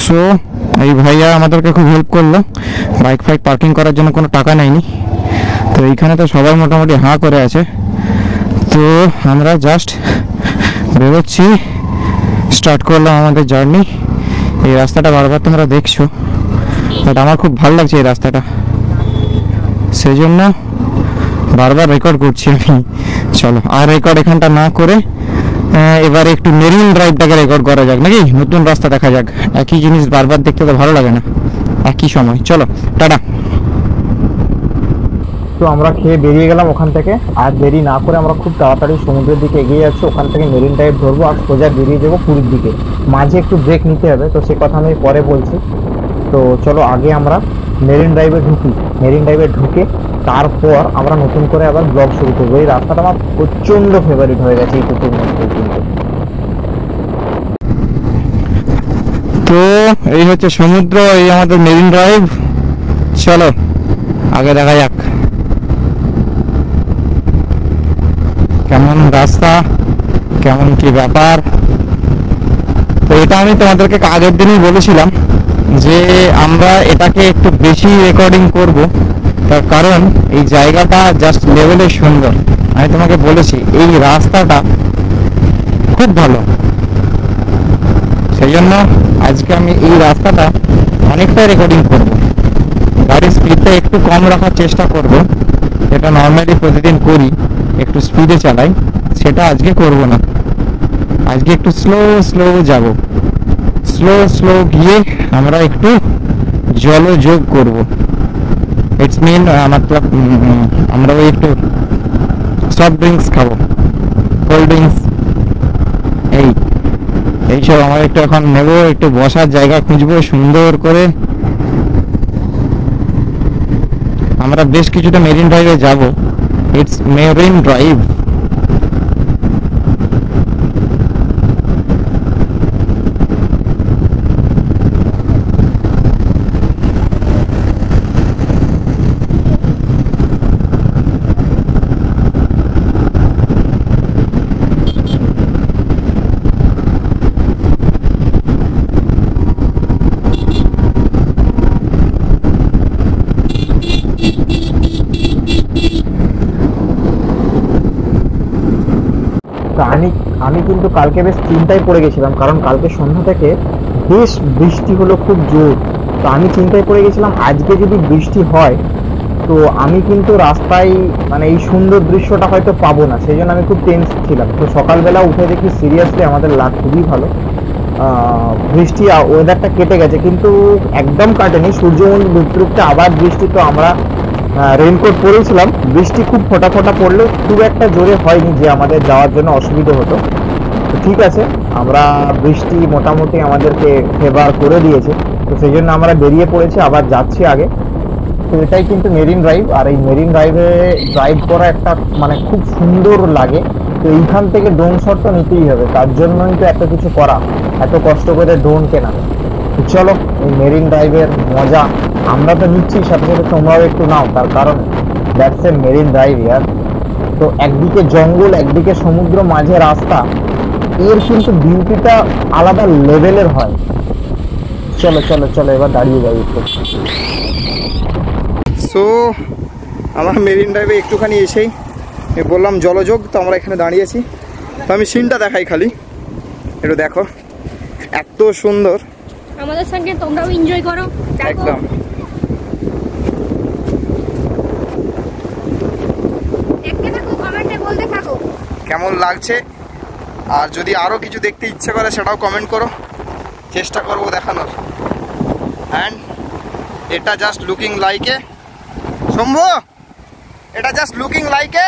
So এই ভাইয়া আমাদেরকে খুব হেল্প করলো, বাইক ফাইক পার্কিং করার জন্য কোনো টাকা নেয়নি। তো এইখানে তো সবাই মোটামুটি হাঁ করে আছে। তো আমরা জাস্ট বেরোচ্ছি, স্টার্ট করলাম আমাদের জার্নি। এই রাস্তাটা বারবার তোমরা দেখছো, বাট আমার খুব ভালো লাগছে এই রাস্তাটা, সেই জন্য বারবার রেকর্ড করছি আমি। চলো আর রেকর্ড এখানটা না করে এবারে একটু মেরিন ড্রাইভটাকে রেকর্ড করা যাক নাকি, নতুন রাস্তা দেখা যাক। একই জিনিস বারবার দেখতে তো ভালো লাগে না একই সময়। চলো টাটা। তো আমরা খেয়ে বেরিয়ে গেলাম ওখান থেকে, আর দেরি না করে আমরা খুব তাড়াতাড়ি সমুদ্রের দিকে এগিয়ে যাচ্ছি। ওখান থেকে মেরিন ড্রাইভ ধরবো আর সোজা বেরিয়ে যাবো পুরীর দিকে। মাঝে একটু ব্রেক নিতে হবে, তো সে কথা আমি পরে বলছি। তো চলো আগে আমরা মেরিন ড্রাইভে ঢুকি, মেরিন ড্রাইভে ঢুকে তারপর আমরা নতুন করে আবার ব্লগ শুরু করবো। এই রাস্তাটা আমার প্রচন্ড ফেভারিট হয়ে গেছে এইটুকুর মধ্যে কিন্তু। তো এই হচ্ছে সমুদ্র, এই আমাদের মেরিন ড্রাইভ। চলো আগে দেখা যাক কেমন রাস্তা, কেমন কি ব্যাপার। তো এটা আমি তোমাদেরকে আগের দিনই বলেছিলাম যে আমরা এটাকে একটু বেশি রেকর্ডিং করব, তার কারণ এই জায়গাটা জাস্ট লেভেলে সুন্দর। আমি তোমাকে বলেছি এই রাস্তাটা খুব ভালো, সেই জন্য আজকে আমি এই রাস্তাটা অনেকটাই রেকর্ডিং করব। গাড়ির স্পিডটা একটু কম রাখার চেষ্টা করব, যেটা নর্মালি প্রতিদিন করি, একটু স্পিডে চালাই, সেটা আজকে করব না। আজকে একটু স্লো স্লো যাব, স্লো স্লো গিয়ে আমরা একটু জলযোগ করব। ইটস মিন মতলব আমরা ওই একটু সফট ড্রিঙ্কস খাবো, কোল্ড ড্রিঙ্কস, এইসব আমরা একটু এখন নেবো। একটু বসার জায়গা খুঁজবো সুন্দর করে। আমরা বেশ কিছুটা মেরিন ড্রাইভে যাব। It's marine drive. আমি কিন্তু কালকে বেশ চিন্তায় পড়ে গেছিলাম, কারণ কালকে সন্ধ্যা থেকে বেশ বৃষ্টি হলো খুব জোর। তো আমি চিন্তায় পড়ে গেছিলাম আজকে যদি বৃষ্টি হয় তো আমি কিন্তু রাস্তায় মানে এই সুন্দর দৃশ্যটা হয়তো পাবো না, সেই জন্য আমি খুব টেন্স ছিলাম। তো সকালবেলা উঠে দেখি সিরিয়াসলি আমাদের লাক খুবই ভালো, বৃষ্টি ওয়েদারটা কেটে গেছে, কিন্তু একদম কাটেনি, সূর্যমন্দির ডুবতে ডুবতে আবার বৃষ্টি। তো আমরা রেইনকোট পরেছিলাম, বৃষ্টি খুব ফোটা ফোটা পড়লে খুব একটা জোরে হয়নি যে আমাদের যাওয়ার জন্য অসুবিধা হতো। তো ঠিক আছে, আমরা বৃষ্টি মোটামুটি আমাদেরকে ফেভার করে দিয়েছে, তো সেই জন্য আমরা বেরিয়ে পড়েছি, আবার যাচ্ছি আগে। তো এটাই কিন্তু মেরিন ড্রাইভ, আর এই মেরিন ড্রাইভে ড্রাইভ করা একটা মানে খুব সুন্দর লাগে। তো এইখান থেকে ড্রোন শট তো নিতেই হবে, তার জন্যই তো এত কিছু করা, এত কষ্ট করে ড্রোন কেনা। তো চলো এই মেরিন ড্রাইভের মজা আমরা তো নিচ্ছি, সাথে সাথে তোমরাও একটু নাও, তার কারণ দ্যাটস এ মেরিন ড্রাইভ ইয়ার। তো একদিকে জঙ্গল, একদিকে সমুদ্র, মাঝে রাস্তা, এর কিন্তু বিউটিটা আলাদা লেভেলের হয়। চলো চলো চলো এবার দাঁড়িয়ে যাই একটু। সো আমরা মেরিন ড্রাইভে একটুখানি এসেই বললাম জলযোগ, তো আমরা এখানে দাঁড়িয়েছি। তো আমি সিনটা দেখাই, খালি একটু দেখো, এত সুন্দর। আমাদের সঙ্গে তোমরাও এনজয় করো একদম। দেখতে থাকো, কমেন্টে বলতে থাকো কেমন লাগছে, আর যদি আরো কিছু দেখতে ইচ্ছে করে সেটাও কমেন্ট করো, চেষ্টা করব দেখানোর। অ্যান্ড এটা just looking like a Shambhu, এটা জাস্ট লুকিং লাইক এ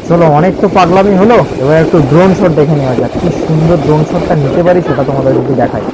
চলো অনেক তো পাগলামি হলো, এবার একটু ড্রোন শট দেখে নেওয়া যাক, কি সুন্দর ড্রোন শটটা নিতে পারি সেটা তোমাদের যদি দেখাই।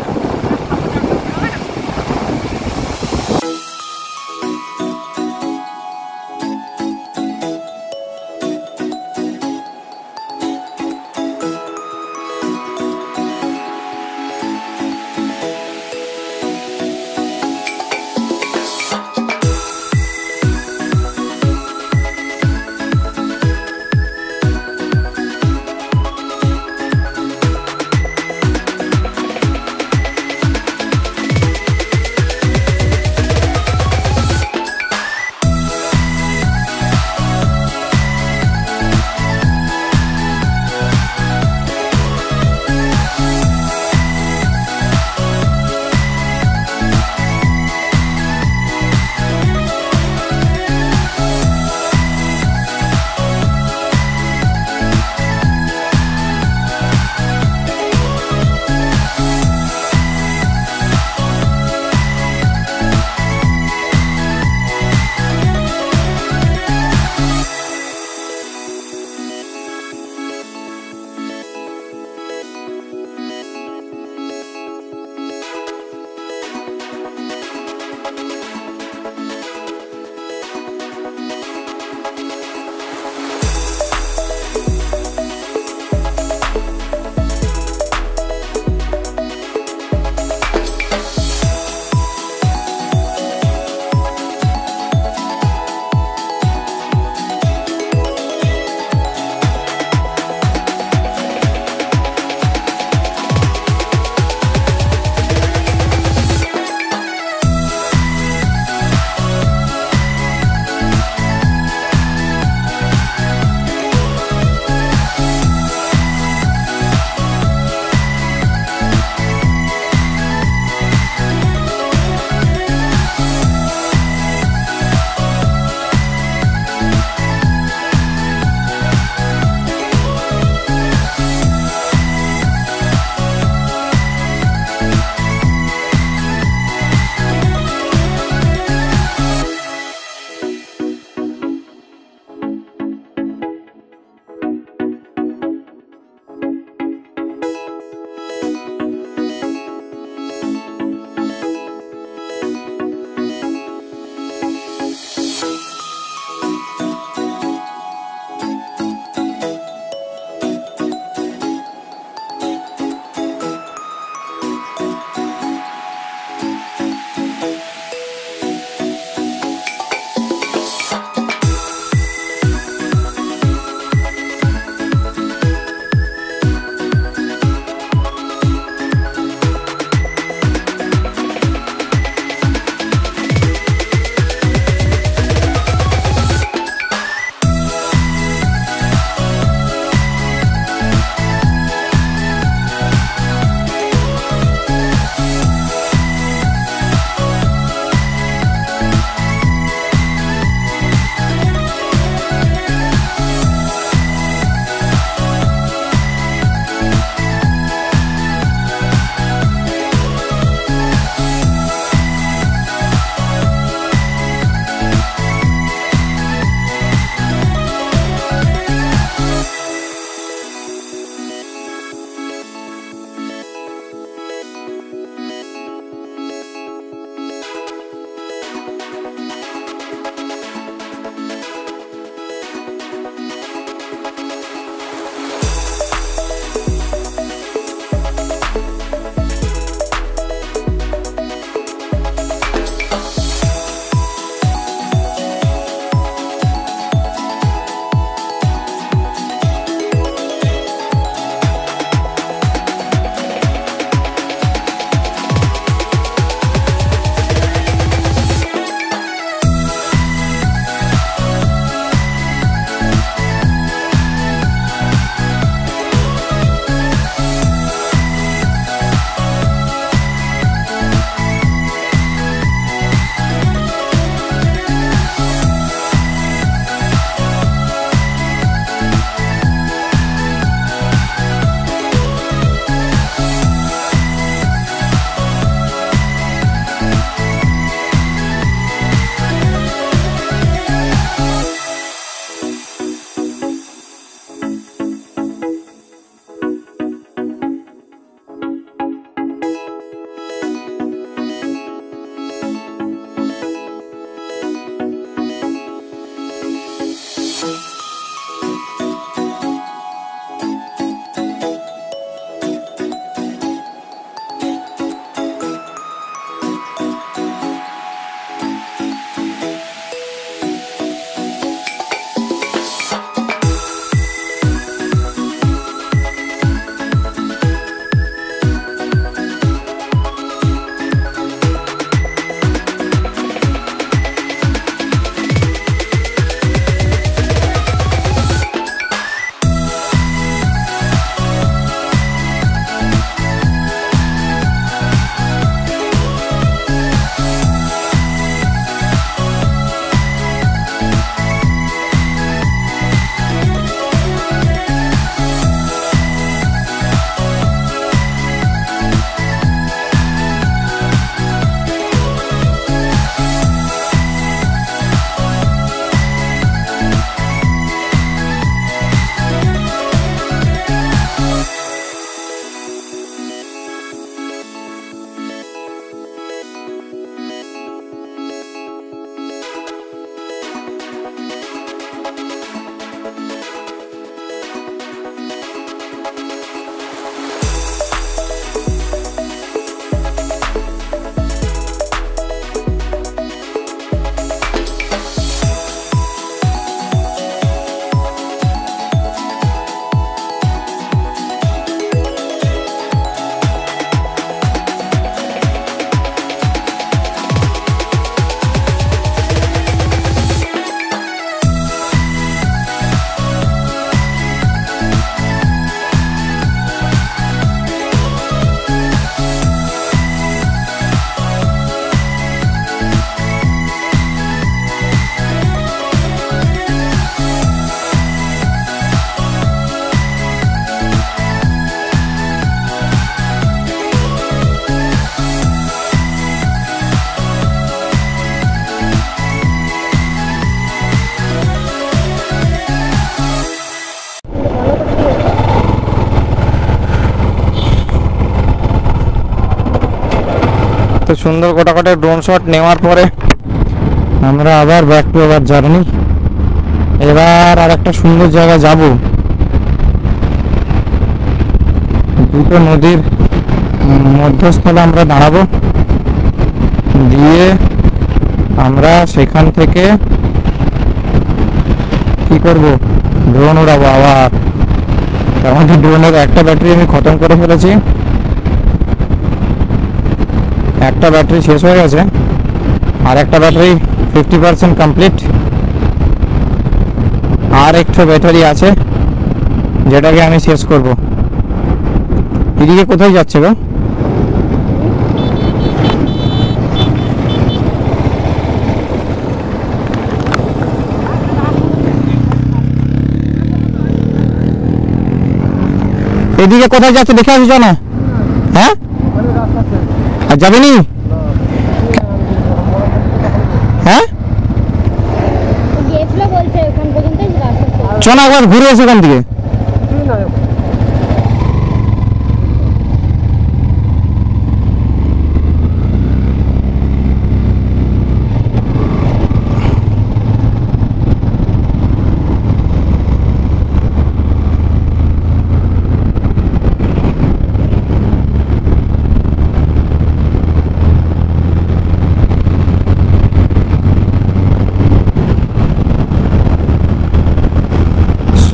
তো সুন্দর গোটাকটে ড্রোন শট নেওয়ার পরে আমরা আবার ব্যাক টু আওয়ার জার্নি। এবার আর একটা সুন্দর জায়গা যাব, দুটো নদীর মধ্যস্থলে আমরা দাঁড়াবো, দিয়ে আমরা সেখান থেকে কি করব, ড্রোন উড়াবো আবার। আমাদের ড্রোনের একটা ব্যাটারি আমি খতম করে ফেলেছি, একটা ব্যাটারি শেষ হয়ে গেছে, আর একটা ব্যাটারি 50% কমপ্লিট, আর একটু ব্যাটারি আছে যেটাকে আমি শেষ করব। এদিকে কোথায় যাচ্ছে গো? এদিকে কোথায় যাচ্ছে দেখে আসছো না? হ্যাঁ, আর যাবে নি? হ্যাঁ, গিয়েছিল বলছে ওখান পর্যন্তই রাস্তা। চলো একবার ঘুরে এসে ওখান থেকে।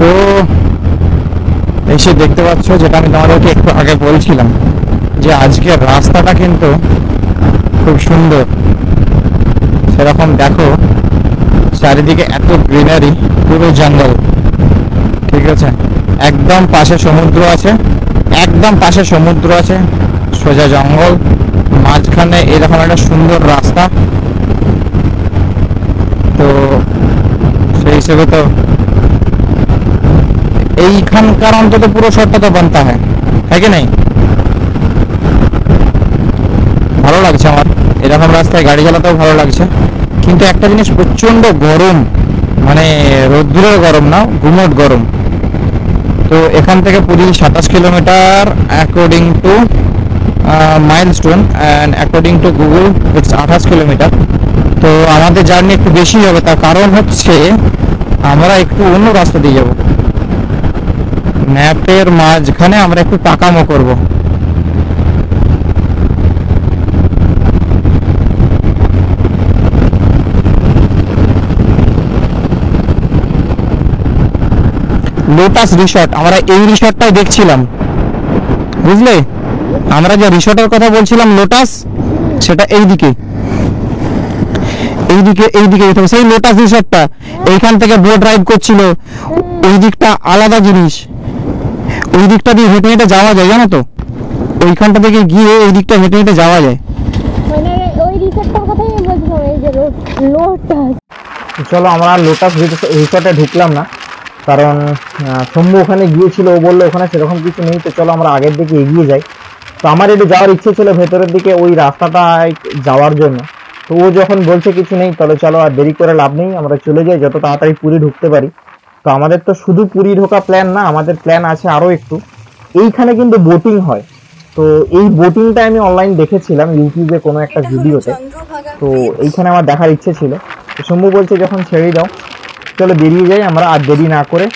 তো এসে দেখতে পাচ্ছ যেটা আমি তোমাদেরকে একটু আগে বলছিলাম, যে আজকের রাস্তাটা কিন্তু খুব সুন্দর। সেরকম দেখো চারিদিকে এত গ্রিনারি, পুরো জঙ্গল, ঠিক আছে, একদম পাশে সমুদ্র আছে, একদম পাশে সমুদ্র আছে, সোজা জঙ্গল, মাঝখানে এরকম একটা সুন্দর রাস্তা। তো সেই হিসেবে তো এইখানকার অন্তত পুরো শটটা তো বানতে হয়, হ্যাঁ কি নেই? ভালো লাগছে আমার এরকম রাস্তায় গাড়ি চালাতেও ভালো লাগছে, কিন্তু একটা জিনিস প্রচন্ড গরম, মানে রোদ্দুরের গরম না, গুমোট গরম। তো এখান থেকে Puri 27 kilometre according to milestone, and according to Google it's 28 kilometre. তো আমাদের জার্নি একটু বেশি হবে, তার কারণ হচ্ছে আমরা একটু অন্য রাস্তা দিয়ে যাব, ম্যাপের মাঝখানে আমরা একটু টাকামো করব। লোটাস রিসর্ট, আমরা এই রিসর্টটাই দেখছিলাম, বুঝলে? আমরা যে রিসর্টের কথা বলছিলাম লোটাস, সেটা এইদিকে এইদিকে এইদিকে সেই লোটাস রিসর্টটা। এইখান থেকে বোট রাইড করছিল, ওই দিকটা আলাদা জিনিস, ওই দিকটা দিয়ে হেঁটে হেঁটে যাওয়া যায়, জানো তো? ওইখানটা থেকে গিয়ে ওই দিকটা হেঁটে হেঁটে যাওয়া যায়। মানে ওই রিসর্টটার কথাই আমি বলছিলাম, এই যে লোটাস। চলো আমরা লোটাস রিসর্টে ঢুকলাম না, কারণ শম্ভু ওখানে গিয়েছিল, ও বললো ওখানে সেরকম কিছু নেই। তো চলো আমরা আগের দিকে এগিয়ে যাই। তো আমার একটু যাওয়ার ইচ্ছে ছিল ভেতরের দিকে, ওই রাস্তাটায় যাওয়ার জন্য। তো ও যখন বলছে কিছু নেই, তাহলে চলো আর দেরি করে লাভ নেই, আমরা চলে যাই যত তাড়াতাড়ি পুরী ঢুকতে পারি। তো আমাদের তো শুধু পুরী ঢোকা প্ল্যান না, আমাদের প্ল্যান আছে আরো একটু। এইখানে কিন্তু বোটিং হয়, তো এই বোটিংটা আমি অনলাইন দেখেছিলাম ইউটিউবে কোনো একটা ভিডিওতে। তো এইখানে আমার দেখার ইচ্ছে ছিল। তো শম্ভু বলছে যখন ছেড়ে দাও, চলো বেরিয়ে যাই আমরা আর দেরি না করে,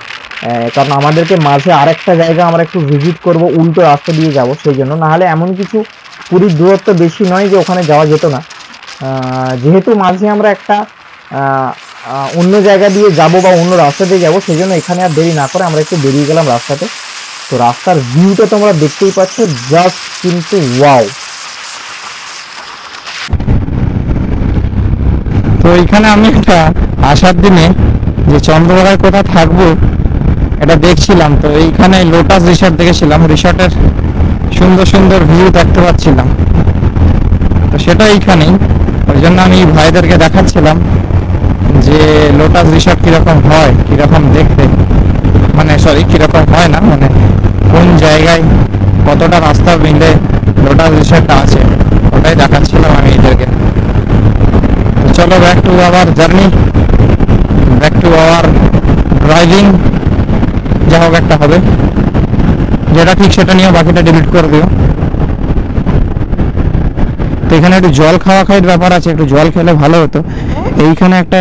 কারণ আমাদেরকে মাঝে আরেকটা জায়গা আমরা একটু ভিজিট করব, উল্টো রাস্তা দিয়ে যাব, সেই জন্য। নাহলে এমন কিছু পুরীর দূরত্ব বেশি নয় যে ওখানে যাওয়া যেত না। যেহেতু মাঝে আমরা একটা অন্য জায়গা দিয়ে যাব বা অন্য রাস্তা দিয়ে যাব, সেই জন্য এখানে আর দেরি না করে আমরা একটু বেরিয়ে গেলাম রাস্তাতে। তো রাস্তার ভিউটা তোমরা দেখতেই পাচ্ছ, জাস্ট কিন্তু ওয়াও। তো এইখানে আমি একটা আসার দিনে যে চন্দ্রভাগায় কোথায় থাকবো এটা দেখছিলাম। তো এইখানে লোটাস রিসর্ট দেখেছিলাম, রিসর্টের সুন্দর সুন্দর ভিউ দেখতে পাচ্ছিলাম। তো সেটা এইখানেই, ওই জন্য আমি ভাইদেরকে দেখাচ্ছিলাম যে লোটাস রিসর্ট কিরকম হয়, কিরকম দেখতে, মানে সরি কিরকম হয় না, মানে কোন জায়গায় কতটা রাস্তা মিলে লোটাস রিসর্টটা আছে, ওটাই দেখাচ্ছিলাম আমি এদেরকে। চলো back to our journey, back to our driving. যা হোক একটা হবে, যেটা ঠিক সেটা নিয়ে বাকিটা ডিলিট করে দিও। তো এখানে একটু জল খাওয়া খাওয়ার ব্যাপার আছে, একটু জল খেলে ভালো হতো। এইখানে একটা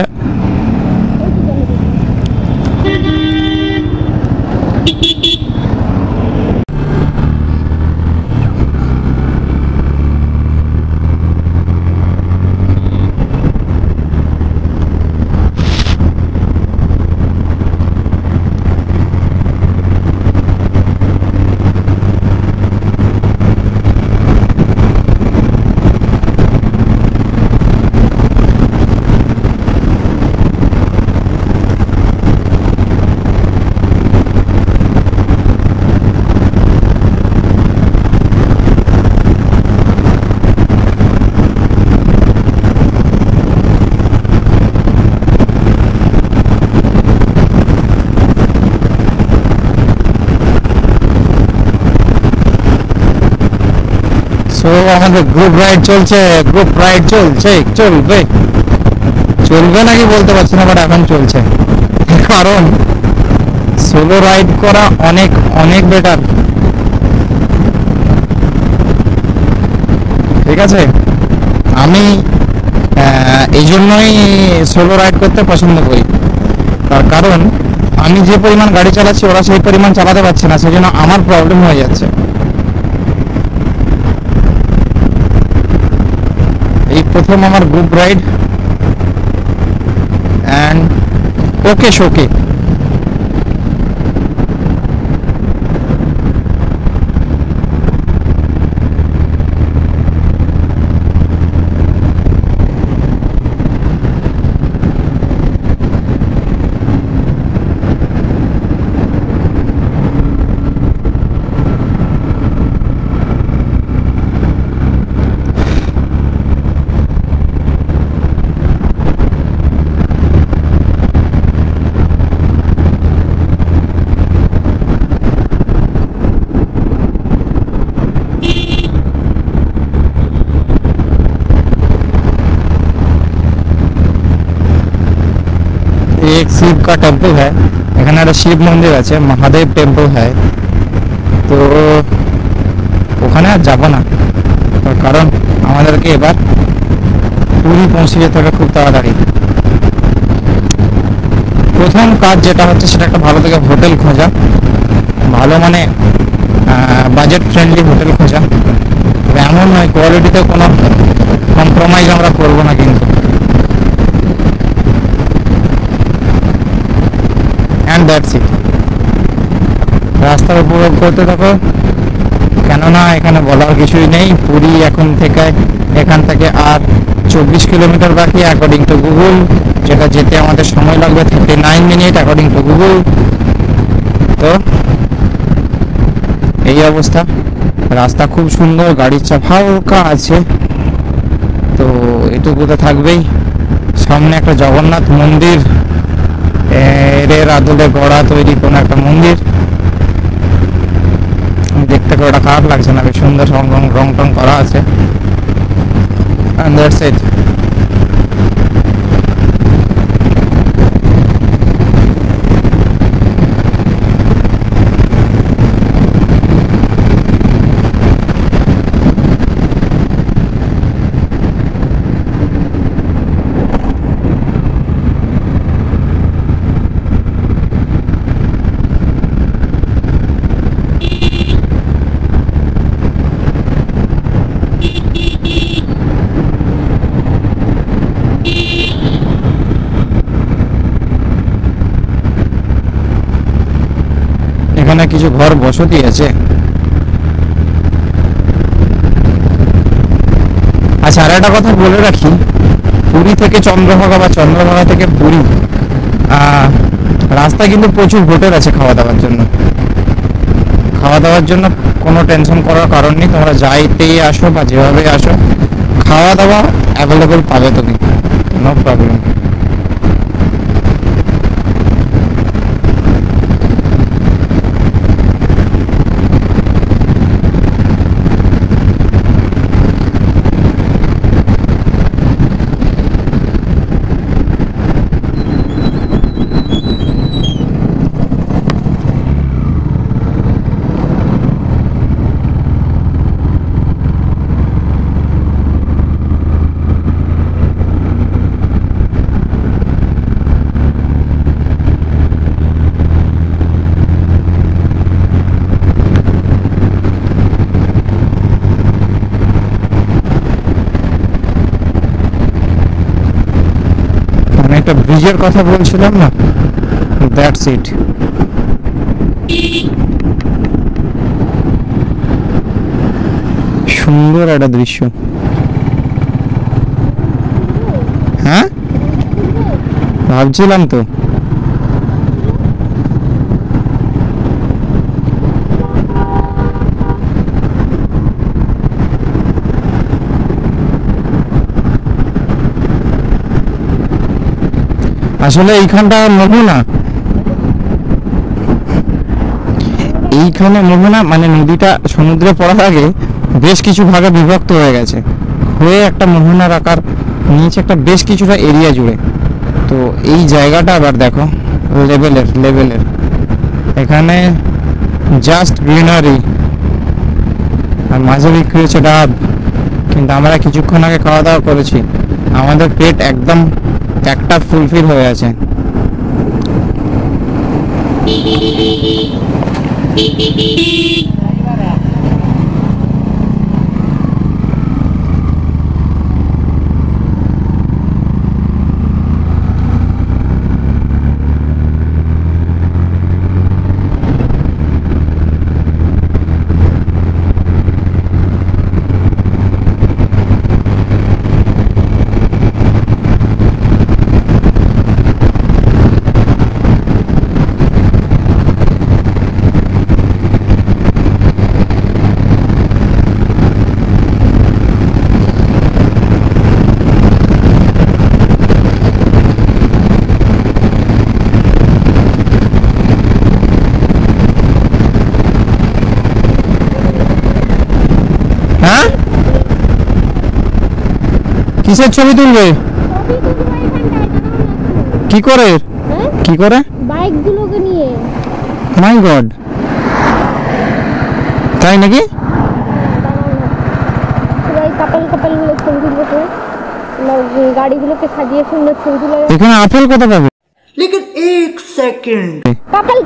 আমাদের গ্রুপ রাইড চলছে, চলবে নাকি বলতে পারছি না, বাট এখন চলছে। কারণ সোলো রাইড করা অনেক অনেক বেটার, ঠিক আছে। আমি এই জন্যই সোলো রাইড করতে পছন্দ করি, তার কারণ আমি যে পরিমাণ গাড়ি চালাচ্ছি ওরা সেই পরিমাণ চালাতে পারছে না, সেই জন্য আমার প্রবলেম হয়ে যাচ্ছে। এই প্রথম আমার গ্রুপ রাইড অ্যান্ড ওকে শোকে। एक शिव का टेम्पल है, এখানে একটা শিব মন্দির আছে, মহাদেব টেম্পল है, তো ওখানে আর যাবো না, তার কারণ আমাদেরকে এবার পুরী পৌঁছে যেতে হবে খুব তাড়াতাড়ি। প্রথম কাজ যেটা হচ্ছে সেটা একটা ভালো থেকে হোটেল খোঁজা, ভালো মানে বাজেট ফ্রেন্ডলি হোটেল খোঁজা। তবে এমন নয় কোয়ালিটিতে কোনো কম্প্রোমাইজ আমরা করবো না কিন্তু। And that's it. রাস্তা উপভোগ করতে থাকো, কেননা এখানে বলার কিছুই নেই। পুরী এখান থেকে আর 24 কিলোমিটার বাকি অ্যাকর্ডিং টু গুগল, যেটা যেতে আমাদের সময় লাগবে 39 মিনিট অ্যাকর্ডিং টু গুগল। তো এই অবস্থা, রাস্তা খুব সুন্দর, গাড়ির চাপ হালকা আছে, তো এটুকু তো থাকবেই। সামনে একটা জগন্নাথ মন্দির এর আদলে গড়া তৈরি কোন একটা মন্দির, দেখতে খুব একটা খারাপ লাগছে না, বেশ সুন্দর রং টং করা আছে। And that's it. এখানে কিছু ঘর বসতি আছে। আচ্ছা, আর একটা কথা বলে রাখি, পুরী থেকে চন্দ্রভাগা বা চন্দ্রভাগা থেকে পুরী রাস্তায় কিন্তু প্রচুর হোটেল আছে খাওয়া দাওয়ার জন্য কোনো টেনশন করার কারণ নেই। তোমরা যাইতেই আসো বা যেভাবে আসো, খাওয়া দাওয়া অ্যাভেলেবল পাবে তুমি, নো প্রবলেম। যেটা ব্রিজের কথা বলছিলাম না, দ্যাটস ইট। সুন্দর একটা দৃশ্য। হ্যাঁ ভাবছিলাম তো। আসলে এইখানটা মোহনা, এইখানে মোহনা মানে নদীটা সমুদ্রে পড়ার আগে বেশ কিছু ভাগে বিভক্ত হয়ে গেছে, হয়ে একটা মোহনার আকার নিয়েছে একটা বেশ কিছুটা এরিয়া জুড়ে। তো এই জায়গাটা আবার দেখো লেভেলের এখানে জাস্ট গ্রিনারি, আর মাঝে বিক্রি হচ্ছে ডাব। কিন্তু আমরা কিছুক্ষণ আগে খাওয়া দাওয়া করেছি, আমাদের পেট একদম একটা ফুলফিল হয়ে আছে। হ্যাঁ কিসের ছবি তুলবে? কি করে কি করে? বাইক গুলোকে নিয়ে। মাই গড, তাই নাকি? সবাই কাপল গুলো ছবি তুলবে, গাড়িগুলোকে সাজিয়ে সুন্দর ছবি তুলে। এখানে আপেল কোথা পাবে? लेकिन एक सेकंड কাপল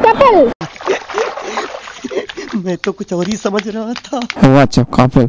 मैं तो कुछ और ही समझ रहा था। ও আচ্ছা কাপেল।